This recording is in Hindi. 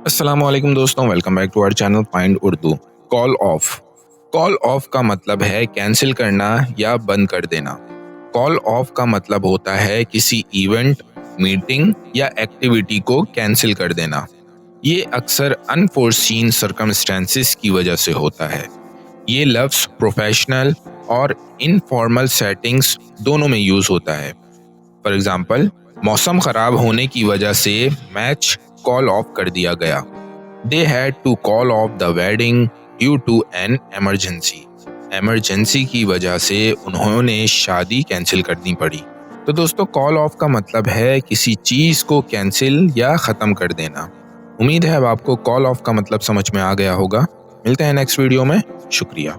अस्सलाम वालेकुम दोस्तों, welcome back to our channel find Urdu. Call off का मतलब है कैंसिल करना या बंद कर देना। कॉल ऑफ का मतलब होता है किसी इवेंट, मीटिंग या एक्टिविटी को कैंसिल कर देना। ये अक्सर अनफोर्सीन सर्कमस्टेंसेस की वजह से होता है। ये लफ्ज़ प्रोफेशनल और इनफॉर्मल सेटिंग्स दोनों में यूज होता है। फॉर एग्जाम्पल, मौसम खराब होने की वजह से मैच कॉल ऑफ कर दिया गया। They had to call off the wedding due to an emergency. Emergency की वजह से उन्होंने शादी कैंसिल करनी पड़ी। तो दोस्तों, कॉल ऑफ का मतलब है किसी चीज को कैंसिल या खत्म कर देना। उम्मीद है अब आपको कॉल ऑफ का मतलब समझ में आ गया होगा। मिलते हैं नेक्स्ट वीडियो में। शुक्रिया।